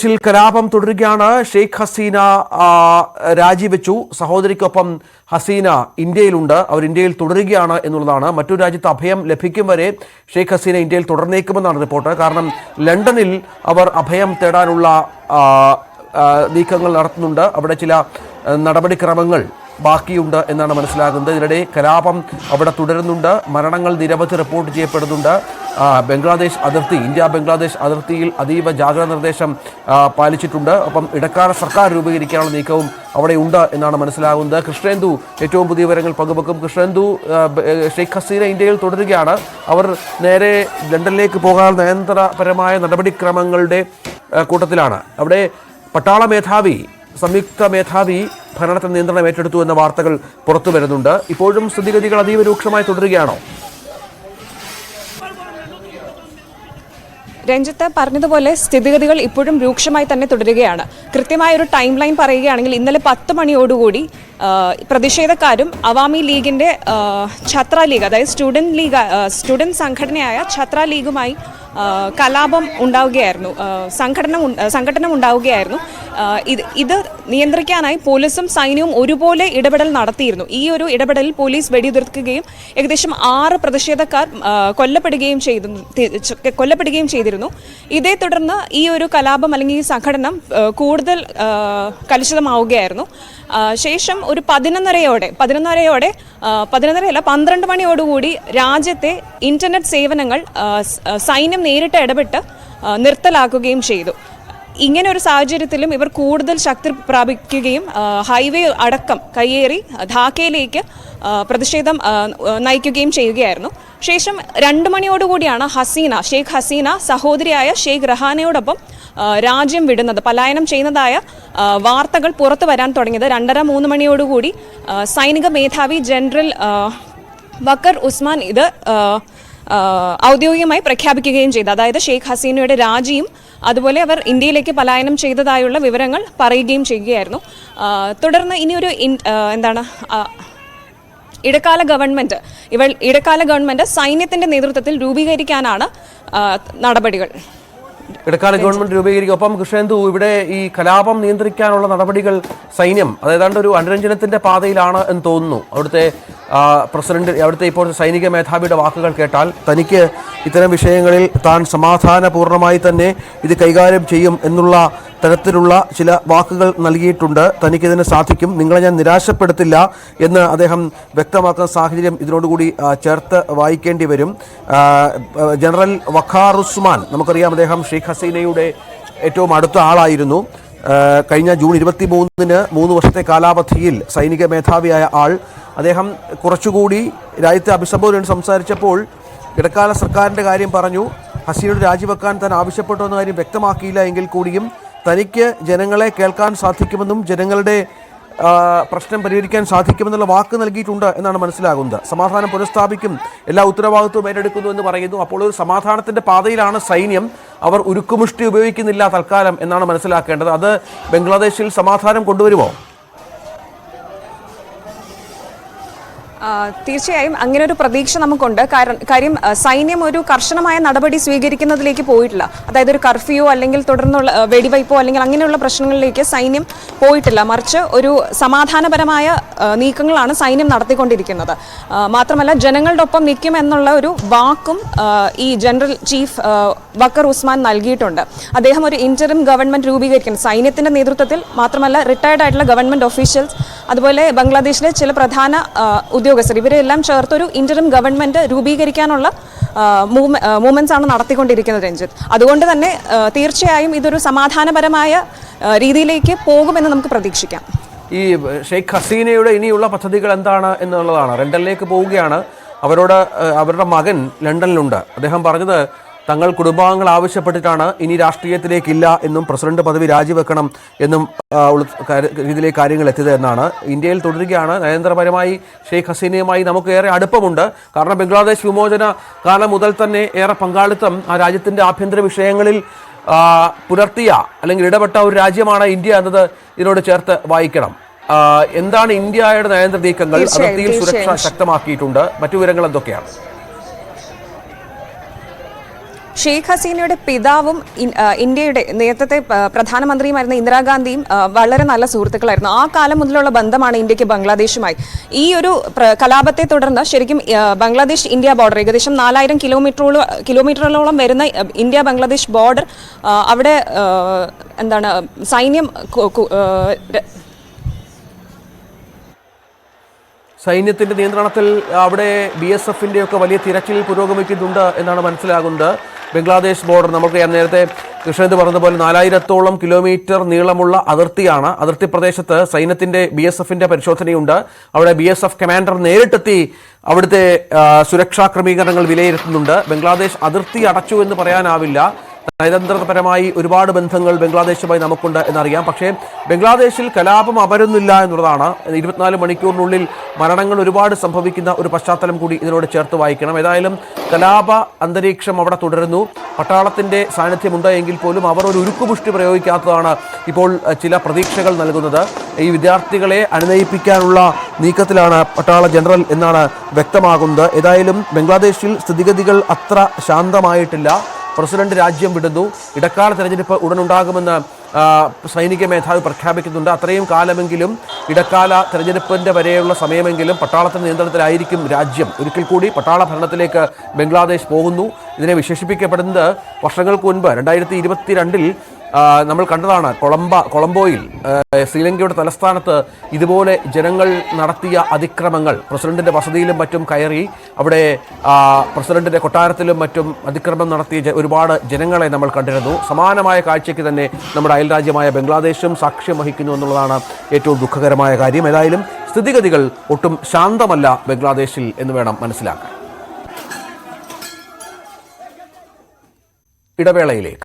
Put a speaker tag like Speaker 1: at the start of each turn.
Speaker 1: ബംഗ്ലാദേശിൽ കലാപം തുടരുകയാണ്. ഷെയ്ഖ് ഹസീന രാജിവെച്ചു. സഹോദരിക്കൊപ്പം ഹസീന ഇന്ത്യയിലുണ്ട്. അവർ ഇന്ത്യയിൽ തുടരുകയാണ് എന്നുള്ളതാണ്. മറ്റൊരു രാജ്യത്ത് അഭയം ലഭിക്കും വരെ ഷെയ്ഖ് ഹസീന ഇന്ത്യയിൽ തുടർന്നേക്കുമെന്നാണ് റിപ്പോർട്ട്. കാരണം ലണ്ടനിൽ അവർ അഭയം തേടാനുള്ള നീക്കങ്ങൾ നടത്തുന്നുണ്ട്. അവിടെ ചില നടപടിക്രമങ്ങൾ ബാക്കിയുണ്ട് എന്നാണ് മനസ്സിലാകുന്നത്. ഇതിനിടെ കലാപം അവിടെ തുടരുന്നുണ്ട്. മരണങ്ങൾ നിരവധി റിപ്പോർട്ട് ചെയ്യപ്പെടുന്നുണ്ട്. ബംഗ്ലാദേശ് അതിർത്തി, ഇന്ത്യ ബംഗ്ലാദേശ് അതിർത്തിയിൽ അതീവ ജാഗ്രതാ നിർദ്ദേശം പാലിച്ചിട്ടുണ്ട്. ഒപ്പം ഇടക്കാല സർക്കാർ രൂപീകരിക്കാനുള്ള നീക്കവും അവിടെ ഉണ്ട് എന്നാണ് മനസ്സിലാകുന്നത്. കൃഷ്ണേന്ദു ഏറ്റവും പുതിയ വിവരങ്ങൾ പങ്കുവെക്കും. കൃഷ്ണേന്ദു, ഷെയ്ഖ് ഹസീന ഇന്ത്യയിൽ തുടരുകയാണ്. അവർ നേരെ ലണ്ടനിലേക്ക് പോകാൻ നയതന്ത്രപരമായ നടപടിക്രമങ്ങളുടെ കൂട്ടത്തിലാണ്. അവിടെ പട്ടാള മേധാവി, സംയുക്ത മേധാവി ഭരണത്തിന് നിയന്ത്രണം ഏറ്റെടുത്തു എന്ന വാർത്തകൾ പുറത്തു വരുന്നുണ്ട്. ഇപ്പോഴും സ്ഥിതിഗതികൾ അതീവ രൂക്ഷമായി തുടരുകയാണോ?
Speaker 2: രഞ്ജിത്ത് പറഞ്ഞതുപോലെ സ്ഥിതിഗതികൾ ഇപ്പോഴും രൂക്ഷമായി തന്നെ തുടരുകയാണ്. കൃത്യമായ ഒരു ടൈം ലൈൻ പറയുകയാണെങ്കിൽ ഇന്നലെ 10 മണിയോടുകൂടി പ്രതിഷേധക്കാരും അവാമി ലീഗിന്റെ ഛത്ര ലീഗ്, അതായത് സ്റ്റുഡന്റ് സംഘടനയായ ഛത്ര ലീഗുമായി കലാപം ഉണ്ടാവുകയായിരുന്നു, സംഘടന ഉണ്ടാവുകയായിരുന്നു. ഇത് നിയന്ത്രിക്കാനായി പോലീസും സൈന്യവും ഒരുപോലെ ഇടപെടൽ നടത്തിയിരുന്നു. ഈ ഒരു ഇടപെടലിൽ പോലീസ് വെടിയുതിർക്കുകയും ഏകദേശം 6 പ്രതിഷേധക്കാർ കൊല്ലപ്പെടുകയും ചെയ്തിരുന്നു. ഇതേ തുടർന്ന് ഈ ഒരു കലാപം അല്ലെങ്കിൽ ഈ സംഘടന കൂടുതൽ കലുഷിതമാവുകയായിരുന്നു. ശേഷം ഒരു 12 മണിയോടുകൂടി രാജ്യത്തെ ഇന്റർനെറ്റ് സേവനങ്ങൾ സൈന്യം നേരിട്ട് ഇടപെട്ട് നിർത്തലാക്കുകയും ചെയ്തു. ഇങ്ങനെ ഒരു സാഹചര്യത്തിലും ഇവർ കൂടുതൽ ശക്തി പ്രാപിക്കുകയും ഹൈവേ അടക്കം കയ്യേറി ധാക്കയിലേക്ക് പ്രതിഷേധം നയിക്കുകയും ചെയ്യുകയായിരുന്നു. ശേഷം 2 മണിയോടുകൂടിയാണ് ഷെയ്ഖ് ഹസീന സഹോദരിയായ ഷെയ്ഖ് റഹാനയോടൊപ്പം രാജ്യം വിടുന്നത്, പലായനം ചെയ്യുന്നതായ വാർത്തകൾ പുറത്തു വരാൻ തുടങ്ങിയത്. 2:30-3 മണിയോടുകൂടി സൈനിക മേധാവി ജനറൽ വക്കർ ഉസ്മാൻ ഇത് ഔദ്യോഗികമായി പ്രഖ്യാപിക്കുകയും ചെയ്തു. അതായത് ഷെയ്ഖ് ഹസീനയുടെ രാജിയും അതുപോലെ അവർ ഇന്ത്യയിലേക്ക് പലായനം ചെയ്തതായുള്ള വിവരങ്ങൾ പറയുകയും ചെയ്യുകയായിരുന്നു. തുടർന്ന് ഇനിയൊരു ഇടക്കാല ഗവൺമെന്റ് സൈന്യത്തിന്റെ നേതൃത്വത്തിൽ രൂപീകരിക്കാനാണ് നടപടികൾ.
Speaker 1: ഇടക്കാല ഗവൺമെന്റ് രൂപീകരിക്കും. ഒപ്പം കൃഷ്ണേന്ദു, ഇവിടെ ഈ കലാപം നിയന്ത്രിക്കാനുള്ള നടപടികൾ സൈന്യം അതേതാണ്ട് ഒരു അനുരഞ്ജനത്തിന്റെ പാതയിലാണ് എന്ന് തോന്നുന്നു. അവിടുത്തെ പ്രസിഡന്റ്, അവിടുത്തെ ഇപ്പോഴത്തെ സൈനിക മേധാവിയുടെ വാക്കുകൾ കേട്ടാൽ തനിക്ക് ഇത്തരം വിഷയങ്ങളിൽ താൻ സമാധാനപൂർണ്ണമായി തന്നെ ഇത് കൈകാര്യം ചെയ്യും എന്നുള്ള തരത്തിലുള്ള ചില വാക്കുകൾ നൽകിയിട്ടുണ്ട്. തനിക്കിതിന് സാധിക്കും, നിങ്ങളെ ഞാൻ നിരാശപ്പെടുത്തില്ല എന്ന് അദ്ദേഹം വ്യക്തമാക്കുന്ന സാഹചര്യം ഇതിനോടുകൂടി ചേർത്ത് വായിക്കേണ്ടി വരും. ജനറൽ വഖാർ ഉസ്മാൻ, നമുക്കറിയാം, അദ്ദേഹം ഷെയ്ഖ് ഹസീനയുടെ ഏറ്റവും അടുത്ത ആളായിരുന്നു. കഴിഞ്ഞ ജൂൺ 23-ന് 3 വർഷത്തെ കാലാവധിയിൽ സൈനിക മേധാവിയായ ആൾ. അദ്ദേഹം കുറച്ചുകൂടി രാജ്യത്തെ അഭിസംബോധന സംസാരിച്ചപ്പോൾ ഇടക്കാല സർക്കാരിൻ്റെ കാര്യം പറഞ്ഞു. ഹസീനയുടെ രാജിവെക്കാൻ താൻ ആവശ്യപ്പെട്ടു എന്ന കാര്യം വ്യക്തമാക്കിയില്ല എങ്കിൽ കൂടിയും തനിക്ക് ജനങ്ങളെ കേൾക്കാൻ സാധിക്കുമെന്നും ജനങ്ങളുടെ പ്രശ്നം പരിഹരിക്കാൻ സാധിക്കുമെന്നുള്ള വാക്ക് നൽകിയിട്ടുണ്ട് എന്നാണ് മനസ്സിലാകുന്നത്. സമാധാനം പുനഃസ്ഥാപിക്കും, എല്ലാ ഉത്തരവാദിത്വവും ഏറ്റെടുക്കുന്നു എന്ന് പറയുന്നു. അപ്പോൾ ഒരു സമാധാനത്തിൻ്റെ പാതയിലാണ് സൈന്യം. അവർ ഉരുക്കുമുഷ്ടി ഉപയോഗിക്കുന്നില്ല തൽക്കാലം എന്നാണ് മനസ്സിലാക്കേണ്ടത്. അത് ബംഗ്ലാദേശിൽ സമാധാനം കൊണ്ടുവരുമോ?
Speaker 2: തീർച്ചയായും അങ്ങനെ ഒരു പ്രതീക്ഷ നമുക്കുണ്ട്. കാര്യം സൈന്യം ഒരു കർശനമായ നടപടി സ്വീകരിക്കുന്നതിലേക്ക് പോയിട്ടില്ല. അതായത് ഒരു കർഫ്യൂ അല്ലെങ്കിൽ തുടർന്നുള്ള വെടിവയ്പോ അല്ലെങ്കിൽ അങ്ങനെയുള്ള പ്രശ്നങ്ങളിലേക്ക് സൈന്യം പോയിട്ടില്ല. മറിച്ച് ഒരു സമാധാനപരമായ നീക്കങ്ങളാണ് സൈന്യം നടത്തിക്കൊണ്ടിരിക്കുന്നത്. മാത്രമല്ല ജനങ്ങളുടെ ഒപ്പം നിൽക്കും എന്നുള്ള ഒരു വാക്കും ഈ ജനറൽ ചീഫ് വക്കർ ഉസ്മാൻ നൽകിയിട്ടുണ്ട്. അദ്ദേഹം ഒരു ഇന്ററിം ഗവൺമെന്റ് രൂപീകരിക്കുന്നു സൈന്യത്തിന്റെ നേതൃത്വത്തിൽ. മാത്രമല്ല റിട്ടയർഡ് ആയിട്ടുള്ള ഗവൺമെന്റ് ഒഫീഷ്യൽസ്, അതുപോലെ ബംഗ്ലാദേശിലെ ചില പ്രധാന ഉദ്യോഗസ്ഥർ, ഇവരെല്ലാം ചേർത്തൊരു ഇന്ററിം ഗവൺമെന്റ് രൂപീകരിക്കാനുള്ള മൂവ്മെന്റ്സ് ആണ് നടത്തിക്കൊണ്ടിരിക്കുന്നത് രഞ്ജിത്ത്. അതുകൊണ്ട് തന്നെ തീർച്ചയായും ഇതൊരു സമാധാനപരമായ രീതിയിലേക്ക് പോകുമെന്ന് നമുക്ക് പ്രതീക്ഷിക്കാം.
Speaker 1: ഈ ഷെയ്ഖ് ഹസീനയുടെ ഇനിയുള്ള പദ്ധതികൾ എന്താണ് എന്നുള്ളതാണ്. ലണ്ടനിലേക്ക് പോവുകയാണ്. അവരുടെ മകൻ ലണ്ടനിലുണ്ട്. അദ്ദേഹം പറഞ്ഞത് തങ്ങൾ കുടുംബാംഗങ്ങൾ ആവശ്യപ്പെട്ടിട്ടാണ് ഇനി രാഷ്ട്രീയത്തിലേക്കില്ല എന്നും പ്രസിഡന്റ് പദവി രാജിവെക്കണം എന്നും രീതിയിലേക്ക് കാര്യങ്ങൾ എത്തിയത് എന്നാണ്. ഇന്ത്യയിൽ തുടരുകയാണ്. നയതന്ത്രപരമായി ഷെയ്ഖ് ഹസീനയുമായി നമുക്ക് ഏറെ അടുപ്പമുണ്ട്. കാരണം ബംഗ്ലാദേശ് വിമോചന കാലം മുതൽ തന്നെ ഏറെ പങ്കാളിത്തം ആ രാജ്യത്തിൻ്റെ ആഭ്യന്തര വിഷയങ്ങളിൽ പുലർത്തിയ അല്ലെങ്കിൽ ഇടപെട്ട ഒരു രാജ്യമാണ് ഇന്ത്യ എന്നത് ഇതിനോട് ചേർത്ത് വായിക്കണം. എന്താണ് ഇന്ത്യയുടെ നയതന്ത്ര നീക്കങ്ങൾ? അതിർത്തിയിൽ സുരക്ഷ ശക്തമാക്കിയിട്ടുണ്ട്. മറ്റു വിവരങ്ങൾ എന്തൊക്കെയാണ്?
Speaker 2: ഷെയ്ഖ് ഹസീനയുടെ പിതാവും ഇന്ത്യയുടെ നേരത്തെ പ്രധാനമന്ത്രിയുമായിരുന്ന ഇന്ദിരാഗാന്ധിയും വളരെ നല്ല സുഹൃത്തുക്കളായിരുന്നു. ആ കാലം മുതലുള്ള ബന്ധമാണ് ഇന്ത്യക്ക് ബംഗ്ലാദേശുമായി. ഈ ഒരു കലാപത്തെ തുടർന്ന് ശരിക്കും ബംഗ്ലാദേശ് ഇന്ത്യ ബോർഡർ ഏകദേശം 4000 കിലോമീറ്ററോളം വരുന്ന ഇന്ത്യ ബംഗ്ലാദേശ് ബോർഡർ അവിടെ സൈന്യം
Speaker 1: സൈന്യത്തിന്റെ നിയന്ത്രണത്തിൽ അവിടെ BSFന്റെ ഒക്കെ വലിയ തിരച്ചിൽ പുരോഗമിക്കുന്നുണ്ട് എന്നാണ് മനസ്സിലാകുന്നത്. ബംഗ്ലാദേശ് ബോർഡർ നമുക്ക് നേരത്തെ കൃഷ്ണന്ത് പറഞ്ഞതുപോലെ 4000-ഓളം കിലോമീറ്റർ നീളമുള്ള അതിർത്തിയാണ്. അതിർത്തി പ്രദേശത്ത് സൈന്യത്തിന്റെ BSFന്റെ പരിശോധനയുണ്ട്. അവിടെ BSF കമാൻഡർ നേരിട്ടെത്തി അവിടുത്തെ സുരക്ഷാ ക്രമീകരണങ്ങൾ വിലയിരുത്തുന്നുണ്ട്. ബംഗ്ലാദേശ് അതിർത്തി അടച്ചു എന്ന് പറയാനാവില്ല. നയതന്ത്രപരമായി ഒരുപാട് ബന്ധങ്ങൾ ബംഗ്ലാദേശുമായി നമുക്കുണ്ട് എന്നറിയാം. പക്ഷേ ബംഗ്ലാദേശിൽ കലാപം അമരുന്നില്ല എന്നുള്ളതാണ്. 24 മണിക്കൂറിനുള്ളിൽ മരണങ്ങൾ ഒരുപാട് സംഭവിക്കുന്ന ഒരു പശ്ചാത്തലം കൂടി ഇതിനോട് ചേർത്ത് വായിക്കണം. ഏതായാലും കലാപ അന്തരീക്ഷം അവിടെ തുടരുന്നു. പട്ടാളത്തിന്റെ സാന്നിധ്യമുണ്ട് എങ്കിൽ പോലും അവർ ഒരു ഉരുക്കുപുഷ്ടി പ്രയോഗിക്കാത്തതാണ് ഇപ്പോൾ ചില പ്രതീക്ഷകൾ നൽകുന്നത്. ഈ വിദ്യാർത്ഥികളെ അനുനയിപ്പിക്കാനുള്ള നീക്കത്തിലാണ് പട്ടാള ജനറൽ എന്നാണ് വ്യക്തമാകുന്നത്. ഏതായാലും ബംഗ്ലാദേശിൽ സ്ഥിതിഗതികൾ അത്ര ശാന്തമായിട്ടില്ല. പ്രസിഡന്റ് രാജ്യം വിടുന്നു. ഇടക്കാല തെരഞ്ഞെടുപ്പ് ഉടനുണ്ടാകുമെന്ന് സൈനിക മേധാവി പ്രഖ്യാപിക്കുന്നുണ്ട്. അത്രയും കാലമെങ്കിലും ഇടക്കാല തെരഞ്ഞെടുപ്പിന്റെ വരെയുള്ള സമയമെങ്കിലും പട്ടാളത്തിന്റെ നിയന്ത്രണത്തിലായിരിക്കും രാജ്യം. ഒരിക്കൽ കൂടി പട്ടാള ഭരണത്തിലേക്ക് ബംഗ്ലാദേശ് പോകുന്നു. ഇതിനെ വിശേഷിപ്പിക്കപ്പെടുന്നത് വർഷങ്ങൾക്ക് മുൻപ് 2022-ൽ നമ്മൾ കണ്ടതാണ്. കൊളംബോയിൽ ശ്രീലങ്കയുടെ തലസ്ഥാനത്ത് ഇതുപോലെ ജനങ്ങൾ നടത്തിയ അതിക്രമങ്ങൾ, പ്രസിഡന്റിന്റെ വസതിയിലും മറ്റും കയറി അവിടെ പ്രസിഡന്റിന്റെ കൊട്ടാരത്തിലും മറ്റും അതിക്രമം നടത്തിയ ഒരുപാട് ജനങ്ങളെ നമ്മൾ കണ്ടിരുന്നു. സമാനമായ കാഴ്ചയ്ക്ക് തന്നെ നമ്മുടെ അയൽരാജ്യമായ ബംഗ്ലാദേശും സാക്ഷ്യം വഹിക്കുന്നു എന്നുള്ളതാണ് ഏറ്റവും ദുഃഖകരമായ കാര്യം. ഏതായാലും സ്ഥിതിഗതികൾ ഒട്ടും ശാന്തമല്ല ബംഗ്ലാദേശിൽ എന്ന് വേണം മനസ്സിലാക്കാൻ. ഇടവേളയിലേക്ക്